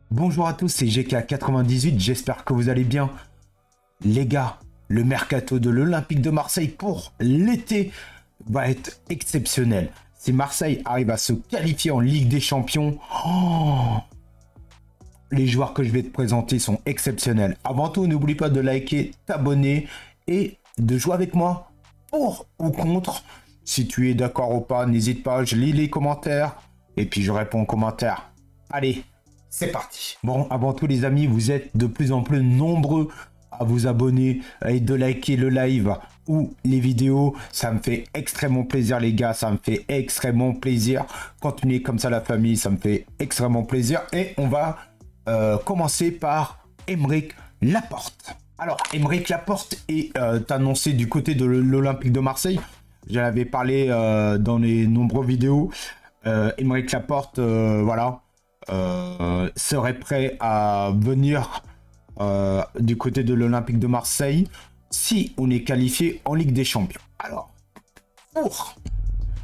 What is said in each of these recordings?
Bonjour à tous, c'est GK98, j'espère que vous allez bien. Les gars, le mercato de l'Olympique de Marseille pour l'été va être exceptionnel. Si Marseille arrive à se qualifier en Ligue des Champions, les joueurs que je vais te présenter sont exceptionnels. Avant tout, n'oublie pas de liker, t'abonner et de jouer avec moi pour ou contre. Si tu es d'accord ou pas, n'hésite pas, je lis les commentaires et puis je réponds aux commentaires. Allez, c'est parti. Bon, avant tout les amis, vous êtes de plus en plus nombreux à vous abonner et de liker le live ou les vidéos. Ça me fait extrêmement plaisir les gars, ça me fait extrêmement plaisir. Continuez comme ça la famille, ça me fait extrêmement plaisir. Et on va commencer par Aymeric Laporte. Alors, Aymeric Laporte est annoncé du côté de l'Olympique de Marseille. J'en avais parlé dans les nombreuses vidéos. Aymeric Laporte, voilà, serait prêt à venir du côté de l'Olympique de Marseille si on est qualifié en Ligue des Champions. Alors, pour,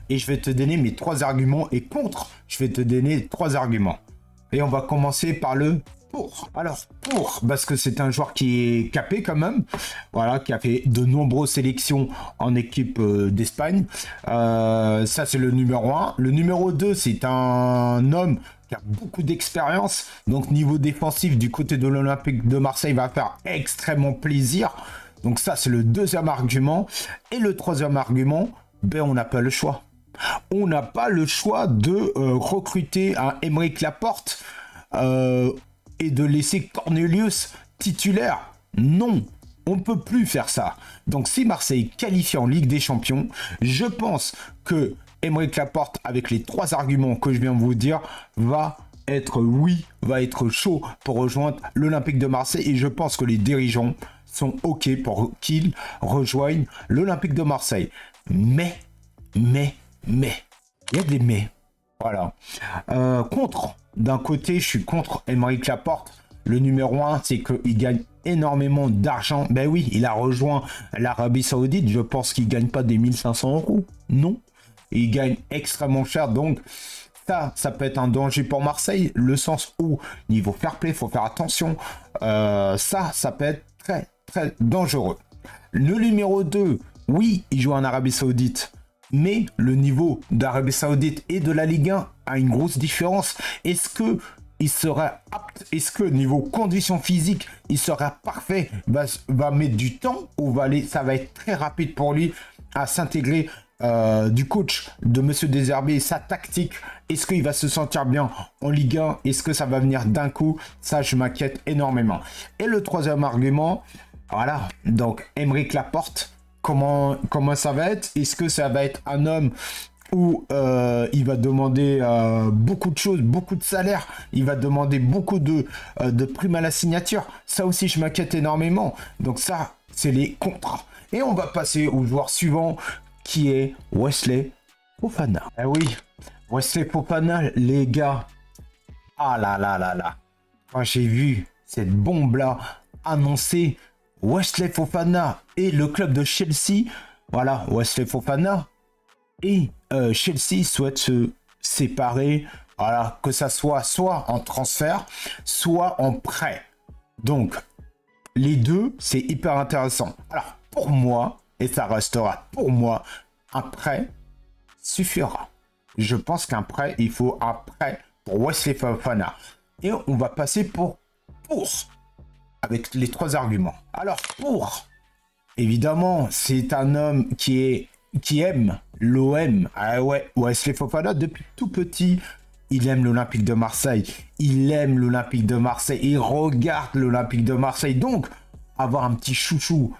et je vais te donner mes 3 arguments, et contre, je vais te donner 3 arguments. Et on va commencer par le pour. Alors, pour, parce que c'est un joueur qui est capé quand même, voilà, qui a fait de nombreuses sélections en équipe d'Espagne. Ça, c'est le numéro 1. Le numéro 2, c'est un homme qui a beaucoup d'expérience. Donc, niveau défensif, du côté de l'Olympique de Marseille, va faire extrêmement plaisir. Donc, ça, c'est le deuxième argument. Et le troisième argument, ben, on n'a pas le choix. On n'a pas le choix de recruter un Aymeric Laporte et de laisser Cornelius titulaire. Non, on ne peut plus faire ça. Donc si Marseille qualifie en Ligue des Champions, je pense que Aymeric Laporte, avec les 3 arguments que je viens de vous dire, va être chaud pour rejoindre l'Olympique de Marseille. Et je pense que les dirigeants sont OK pour qu'ils rejoignent l'Olympique de Marseille. Mais, il y a des mais. Voilà. Contre, d'un côté, je suis contre Aymeric Laporte. Le numéro 1, c'est qu'il gagne énormément d'argent. Ben oui, il a rejoint l'Arabie Saoudite. Je pense qu'il ne gagne pas des 1500 €. Non. Il gagne extrêmement cher. Donc, ça peut être un danger pour Marseille. Le sens où, niveau fair play, il faut faire attention. Ça peut être très, très dangereux. Le numéro 2, oui, il joue en Arabie Saoudite. Mais le niveau d'Arabie Saoudite et de la Ligue 1 a une grosse différence. Est-ce que il sera apte? Est-ce que niveau conditions physiques, il sera parfait? Va mettre du temps ou ça va être très rapide pour lui à s'intégrer du coach de Monsieur Deserbi et sa tactique? Est-ce qu'il va se sentir bien en Ligue 1? Est-ce que ça va venir d'un coup? Ça, je m'inquiète énormément. Et le troisième argument, voilà, donc Aymeric Laporte. Comment ça va être? Est-ce que ça va être un homme où il va demander beaucoup de choses, beaucoup de salaire, il va demander beaucoup de primes à la signature? Ça aussi, je m'inquiète énormément. Donc ça, c'est les contrats. Et on va passer au joueur suivant, qui est Wesley Fofana. Eh oui, Wesley Fofana, les gars. Ah là là là là. Quand j'ai vu cette bombe-là annoncée, Wesley Fofana et le club de Chelsea, voilà, Wesley Fofana et Chelsea souhaitent se séparer, voilà, que ça soit en transfert, soit en prêt. Donc, les deux, c'est hyper intéressant. Alors, pour moi, et ça restera pour moi, un prêt suffira. Je pense qu'un prêt, il faut un prêt pour Wesley Fofana. Et on va passer pour avec les 3 arguments. Alors, évidemment, c'est un homme qui aime l'OM. Ah ouais, Wesley Fofana, depuis tout petit, il aime l'Olympique de Marseille. Il aime l'Olympique de Marseille. Il regarde l'Olympique de Marseille. Donc, avoir un petit chouchou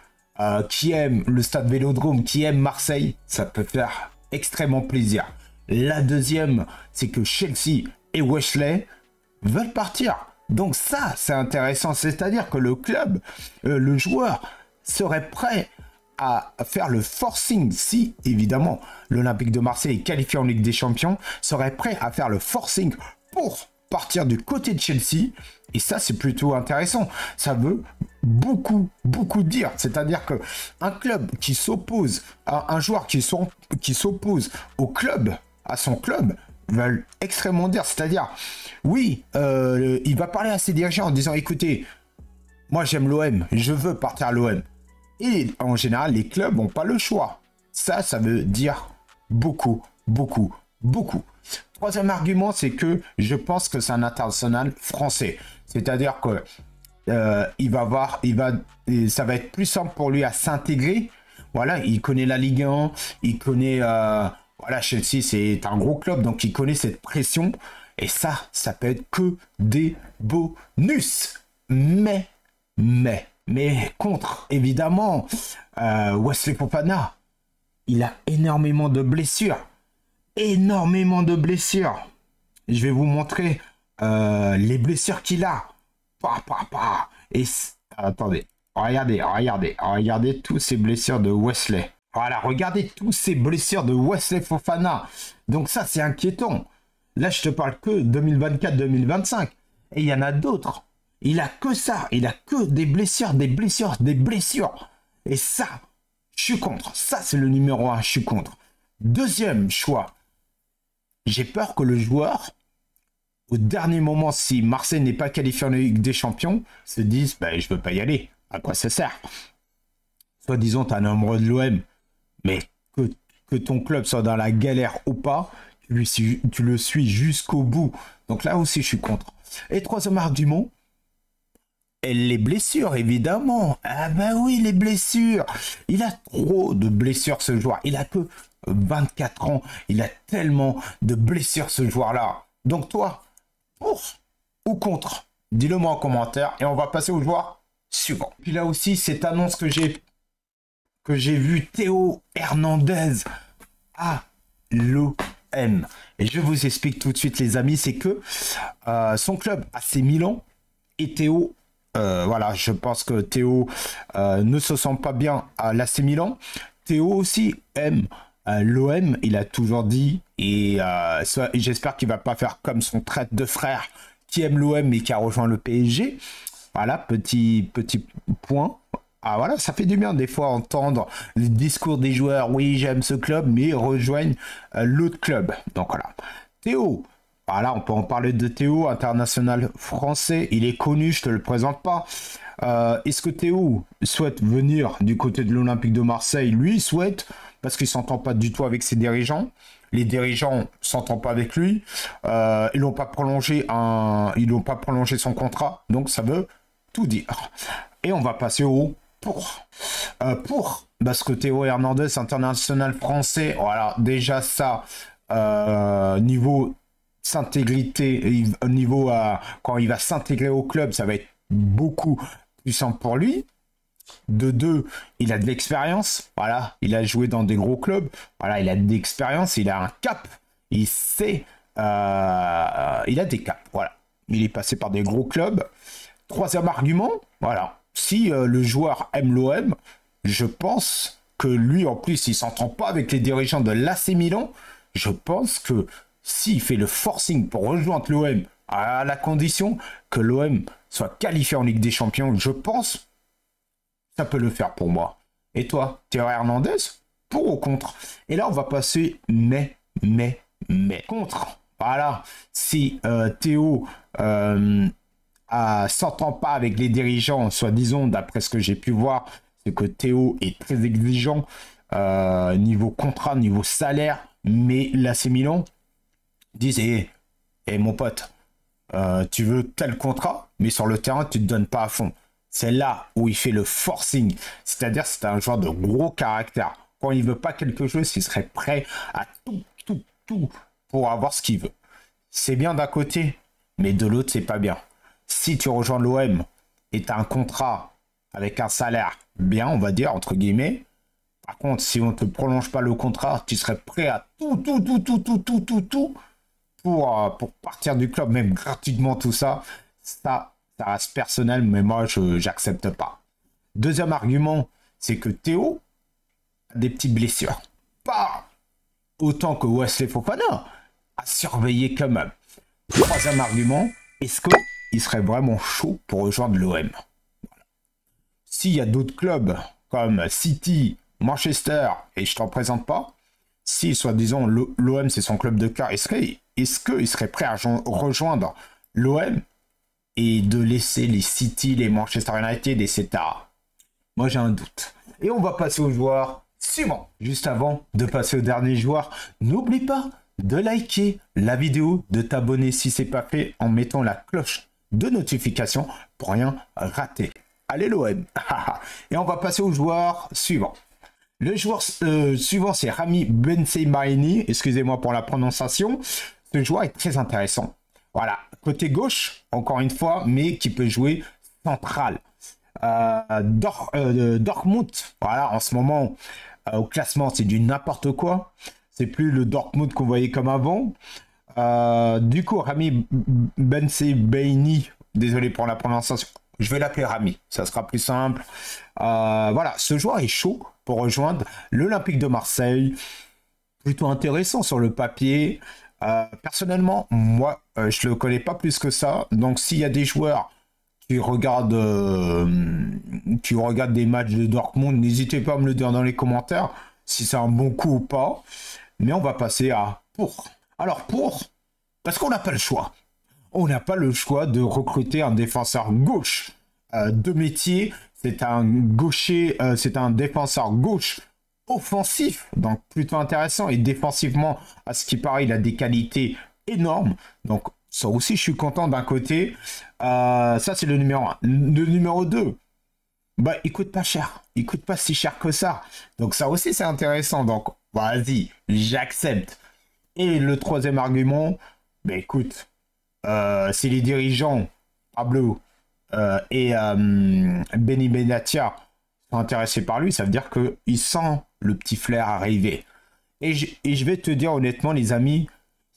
qui aime le stade Vélodrome, qui aime Marseille, ça peut faire extrêmement plaisir. La deuxième, c'est que Chelsea et Wesley veulent partir. Donc ça, c'est intéressant. C'est-à-dire que le club, le joueur, serait prêt à faire le forcing. Si, évidemment, l'Olympique de Marseille est qualifié en Ligue des Champions, serait prêt à faire le forcing pour partir du côté de Chelsea. Et ça, c'est plutôt intéressant. Ça veut beaucoup dire. C'est-à-dire que un club qui s'oppose à un joueur qui s'oppose au club, à son club, veulent extrêmement dire. C'est-à-dire, oui, il va parler à ses dirigeants en disant, écoutez, moi j'aime l'OM, je veux partir à l'OM. Et en général, les clubs n'ont pas le choix. Ça veut dire beaucoup, beaucoup, beaucoup. Troisième argument, c'est que je pense que c'est un international français. C'est-à-dire que ça va être plus simple pour lui à s'intégrer. Voilà, il connaît la Ligue 1, il connaît, voilà, Chelsea, c'est un gros club, donc il connaît cette pression. Et ça peut être que des bonus. Mais contre, évidemment, Wesley Fofana, il a énormément de blessures. Énormément de blessures. Je vais vous montrer les blessures qu'il a. Et attendez, regardez tous ces blessures de Wesley. Voilà, regardez tous ces blessures de Wesley Fofana. Donc ça, c'est inquiétant. Là, je te parle que 2024-2025. Et il y en a d'autres. Il a que ça. Il a que des blessures, des blessures, des blessures. Et ça, je suis contre. Ça, c'est le numéro 1, je suis contre. Deuxième choix. J'ai peur que le joueur, au dernier moment, si Marseille n'est pas qualifié en Ligue des Champions, se dise, bah, je veux pas y aller. À quoi ça sert? Soit disons, tu es un amoureux de l'OM, mais que ton club soit dans la galère ou pas, tu le suis jusqu'au bout. Donc là aussi, je suis contre. Et troisième argument, les blessures, évidemment. Ah bah oui, les blessures. Il a trop de blessures, ce joueur. Il a que 24 ans. Il a tellement de blessures, ce joueur-là. Donc toi, pour ou contre? Dis-le moi en commentaire. Et on va passer au joueur suivant. Puis là aussi, cette annonce que j'ai vue, Théo Hernandez à l'OM. Et je vous explique tout de suite, les amis, c'est que son club AC Milan et Théo, voilà, je pense que Théo ne se sent pas bien à l'AC Milan. Théo aussi aime l'OM, il a toujours dit, et j'espère qu'il va pas faire comme son traite de frère qui aime l'OM et qui a rejoint le PSG. Voilà, petit point. Ah voilà, ça fait du bien des fois entendre les discours des joueurs. Oui, j'aime ce club, mais ils rejoignent l'autre club. Donc voilà. Théo, voilà, on peut en parler de Théo, international français. Il est connu, je te le présente pas. Est-ce que Théo souhaite venir du côté de l'Olympique de Marseille? Lui, il souhaite, parce qu'il s'entend pas du tout avec ses dirigeants. Les dirigeants s'entendent pas avec lui. Ils n'ont pas prolongé son contrat. Donc ça veut tout dire. Et on va passer au pour, parce que Théo Hernandez, international français, voilà, déjà ça, niveau s'intégrité, niveau quand il va s'intégrer au club, ça va être beaucoup plus simple pour lui. De deux, il a de l'expérience, voilà, il a joué dans des gros clubs, voilà, il a de l'expérience, il a un cap, il sait, il a des caps, voilà, il est passé par des gros clubs. Troisième argument, voilà. Si le joueur aime l'OM, je pense que lui, en plus, il s'entend pas avec les dirigeants de l'AC Milan. Je pense que s'il fait le forcing pour rejoindre l'OM à la condition que l'OM soit qualifié en Ligue des Champions, je pense ça peut le faire pour moi. Et toi, Théo Hernandez, pour ou contre? Et là, on va passer mais contre. Voilà. Si Théo s'entend pas avec les dirigeants, soit disons, d'après ce que j'ai pu voir, c'est que Théo est très exigeant niveau contrat, niveau salaire, mais l'AC Milan disait, mon pote, tu veux tel contrat, mais sur le terrain, tu te donnes pas à fond. C'est là où il fait le forcing, c'est-à-dire c'est un joueur de gros caractère. Quand il veut pas quelque chose, il serait prêt à tout pour avoir ce qu'il veut. C'est bien d'un côté, mais de l'autre, c'est pas bien. Si tu rejoins l'OM et tu as un contrat avec un salaire bien, on va dire, entre guillemets, par contre, si on ne te prolonge pas le contrat, tu serais prêt à tout pour partir du club, même gratuitement, tout ça. Ça reste personnel, mais moi, je n'accepte pas. Deuxième argument, c'est que Théo a des petites blessures. Pas autant que Wesley Fofana, à surveiller quand même. Troisième argument, est-ce qu'il serait vraiment chaud pour rejoindre l'OM? Voilà. S'il y a d'autres clubs comme City, Manchester, et je t'en présente pas, si, soi-disant, l'OM, c'est son club de cœur, est-ce qu'il serait prêt à rejoindre l'OM et de laisser les City, les Manchester United, etc. Moi, j'ai un doute. Et on va passer aux joueurs suivants. Juste avant de passer au dernier joueur, n'oublie pas de liker la vidéo, de t'abonner si ce n'est pas fait en mettant la cloche de notification pour rien rater. Allez l'OM. Et on va passer au joueur suivant. Le joueur suivant, c'est Rami Bensebaini. Excusez-moi pour la prononciation. Ce joueur est très intéressant. Voilà, côté gauche, encore une fois, mais qui peut jouer central. Dortmund, voilà, en ce moment, au classement, c'est du n'importe quoi. C'est plus le Dortmund qu'on voyait comme avant. Du coup, Rami Bensebaini, désolé pour la prononciation, je vais l'appeler Rami, ça sera plus simple. Voilà, ce joueur est chaud pour rejoindre l'Olympique de Marseille. Plutôt intéressant sur le papier. Personnellement, moi, je ne le connais pas plus que ça. Donc, s'il y a des joueurs qui regardent des matchs de Dortmund, n'hésitez pas à me le dire dans les commentaires si c'est un bon coup ou pas. Mais on va passer à pour. Alors, parce qu'on n'a pas le choix. On n'a pas le choix de recruter un défenseur gauche de métier. C'est un gaucher, c'est un défenseur gauche offensif, donc plutôt intéressant, et défensivement, à ce qui paraît, il a des qualités énormes. Donc ça aussi, je suis content d'un côté. Ça, c'est le numéro 1. Le numéro 2, bah, il coûte pas cher. Il coûte pas si cher que ça. Donc ça aussi, c'est intéressant. Donc vas-y, j'accepte. Et le troisième argument, bah écoute, si les dirigeants, Pablo et Benny Benatia sont intéressés par lui, ça veut dire qu'il sent le petit flair arriver. Et je vais te dire honnêtement, les amis,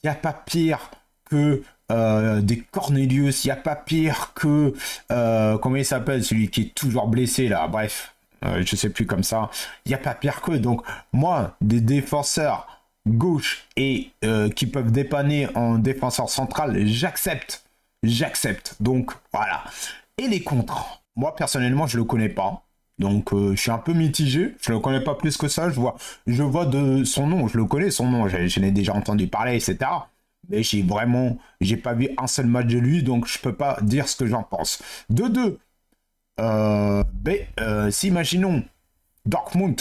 il n'y a pas pire que des Cornelius, il n'y a pas pire que, comment il s'appelle, celui qui est toujours blessé là, bref, je sais plus comme ça, il n'y a pas pire que, donc moi, des défenseurs gauche et qui peuvent dépanner en défenseur central, j'accepte, donc voilà. Et les contres, moi personnellement, je le connais pas. Donc je suis un peu mitigé, je le connais pas plus que ça, je vois de son nom, je le connais son nom, je l'ai déjà entendu parler, etc. Mais j'ai pas vu un seul match de lui, donc je peux pas dire ce que j'en pense. De deux, si imaginons Dortmund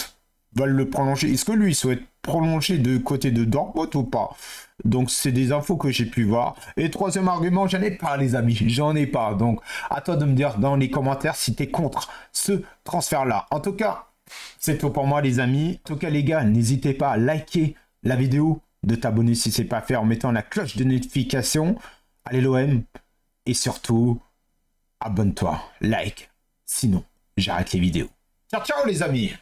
veulent le prolonger, est-ce que lui souhaite prolonger de côté de Dortmund ou pas? Donc c'est des infos que j'ai pu voir. Et troisième argument, j'en ai pas les amis, j'en ai pas. Donc à toi de me dire dans les commentaires si tu es contre ce transfert-là. En tout cas, c'est tout pour moi les amis. En tout cas les gars, n'hésitez pas à liker la vidéo, de t'abonner si c'est pas fait en mettant la cloche de notification. Allez l'OM. Et surtout, abonne-toi, like. Sinon, j'arrête les vidéos. Ciao ciao les amis.